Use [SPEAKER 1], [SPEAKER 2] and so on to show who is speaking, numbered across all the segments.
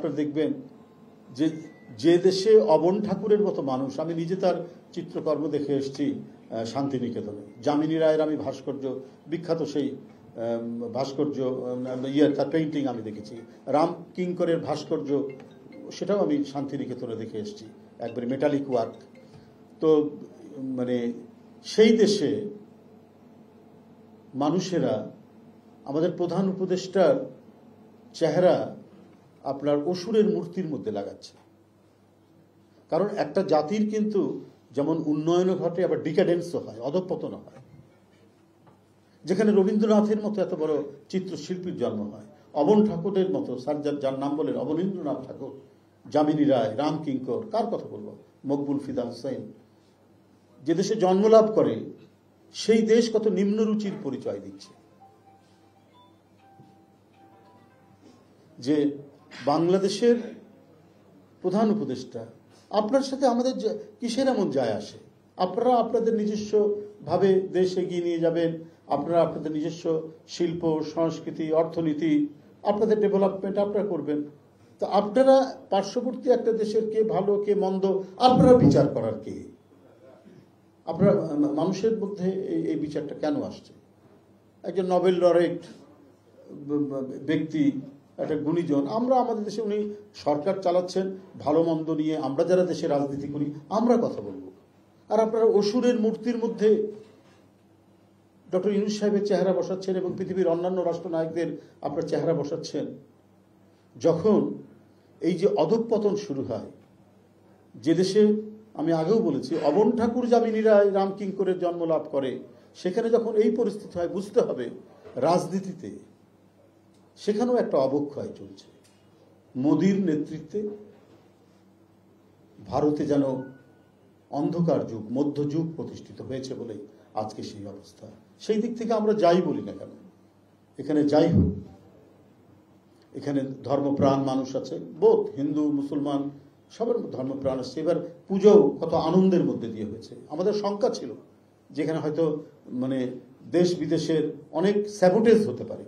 [SPEAKER 1] আপনারা দেখবেন যে যে দেশে অবন ঠাকুরের মতো মানুষ, আমি নিজে তার চিত্রকর্ম দেখে এসেছি শান্তিনিকেতনে, যামিনী রায়ের আমি ভাস্কর্য, বিখ্যাত সেই ভাস্কর্য তার পেইন্টিং আমি দেখেছি, রাম কিঙ্করের ভাস্কর্য সেটাও আমি শান্তিনিকেতনে দেখে এসেছি, একবারে মেটালিক ওয়ার্ক। তো মানে সেই দেশে মানুষেরা আমাদের প্রধান উপদেষ্টার চেহারা আপনার অসুরের মূর্তির মধ্যে লাগাচ্ছে। কারণ একটা জাতির কিন্তু যেমন উন্নয়নও ঘটে, আবার ডিক্যাডেন্সও হয়, অধঃপতনও হয়। যেখানে রবীন্দ্রনাথের মতো এত বড় চিত্রশিল্পীর জন্ম হয়, অবন ঠাকুরের মতো, স্যার যার নাম বলেন অবনীন্দ্রনাথ ঠাকুর, যামিনী রায়, রাম কিঙ্কর, কার কথা বলবো, মকবুল ফিদা হুসাইন, যে দেশে জন্মলাভ করে সেই দেশ কত নিম্নরুচির পরিচয় দিচ্ছে। যে বাংলাদেশের প্রধান উপদেষ্টা, আপনার সাথে আমাদের কিসের এমন যায় আসে? আপনারা আপনাদের নিজস্ব ভাবে দেশ এগিয়ে নিয়ে যাবেন, আপনারা আপনাদের নিজস্ব শিল্প, সংস্কৃতি, অর্থনীতি, আপনাদের ডেভেলপমেন্ট আপনারা করবেন। তো আপনারা পার্শ্ববর্তী একটা দেশের কে ভালো কে মন্দ আপনারা বিচার করার কে? আপনারা মানুষের মধ্যে এই বিচারটা কেন আসছে? একজন নোবেল লরেট ব্যক্তি, একটা গুণীজন, আমরা আমাদের দেশে, উনি সরকার চালাচ্ছেন, ভালো মন্দ নিয়ে আমরা যারা দেশে রাজনীতি করি আমরা কথা বলবো। আর আপনারা অসুরের মূর্তির মধ্যে ডক্টর ইউনূস সাহেবের চেহারা বসাচ্ছেন এবং পৃথিবীর অন্যান্য রাষ্ট্রনায়কদের আপনার চেহারা বসাচ্ছেন। যখন এই যে অধঃপতন শুরু হয়, যে দেশে আমি আগেও বলেছি অবন ঠাকুর, যামিনী রায়, রাম কিঙ্করের জন্ম লাভ করে, সেখানে যখন এই পরিস্থিতি হয়, বুঝতে হবে রাজনীতিতে সেখানেও একটা অবক্ষয় চলছে। মোদির নেতৃত্বে ভারতে যেন অন্ধকার যুগ, মধ্যযুগ প্রতিষ্ঠিত হয়েছে বলেই আজকে সেই অবস্থা। সেই দিক থেকে আমরা যাই বলি না কেন, এখানে যাই হোক, এখানে ধর্মপ্রাণ মানুষ আছে, বোধ হিন্দু মুসলমান সবার ধর্মপ্রাণ আসছে। এবার পুজো কত আনন্দের মধ্যে দিয়ে হয়েছে। আমাদের শঙ্কা ছিল যেখানে হয়তো মানে দেশ বিদেশের অনেক স্যাবোটেজ হতে পারে,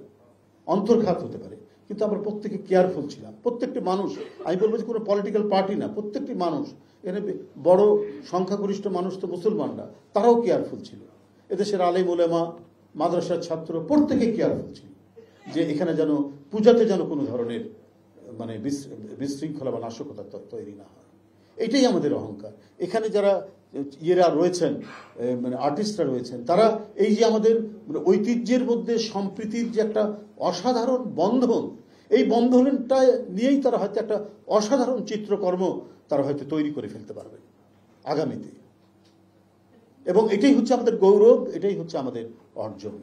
[SPEAKER 1] অন্তর্ঘাত হতে পারে, কিন্তু আমরা প্রত্যেকে কেয়ারফুল ছিলাম। প্রত্যেকটি মানুষ, আমি বলবো যে কোনো পলিটিক্যাল পার্টি না, প্রত্যেকটি মানুষ, এখানে বড় সংখ্যাগরিষ্ঠ মানুষ তো মুসলমানরা, তারাও কেয়ারফুল ছিল। এদেশের আলেম ওলেমা, মাদ্রাসার ছাত্র প্রত্যেকে কেয়ারফুল ছিল যে এখানে যেন পূজাতে যেন কোনো ধরনের মানে বিশৃঙ্খলা বা নাশকতা তৈরি না হয়। এটাই আমাদের অহংকার। এখানে যারা ইয়েরা রয়েছেন, মানে আর্টিস্টরা রয়েছেন, তারা এই যে আমাদের ঐতিহ্যের মধ্যে সম্প্রীতির যে একটা অসাধারণ বন্ধন, এই বন্ধনটা নিয়েই তারা হয়তো একটা অসাধারণ চিত্রকর্ম তারা হয়তো তৈরি করে ফেলতে পারবে আগামীতে। এবং এটাই হচ্ছে আমাদের গৌরব, এটাই হচ্ছে আমাদের অর্জন।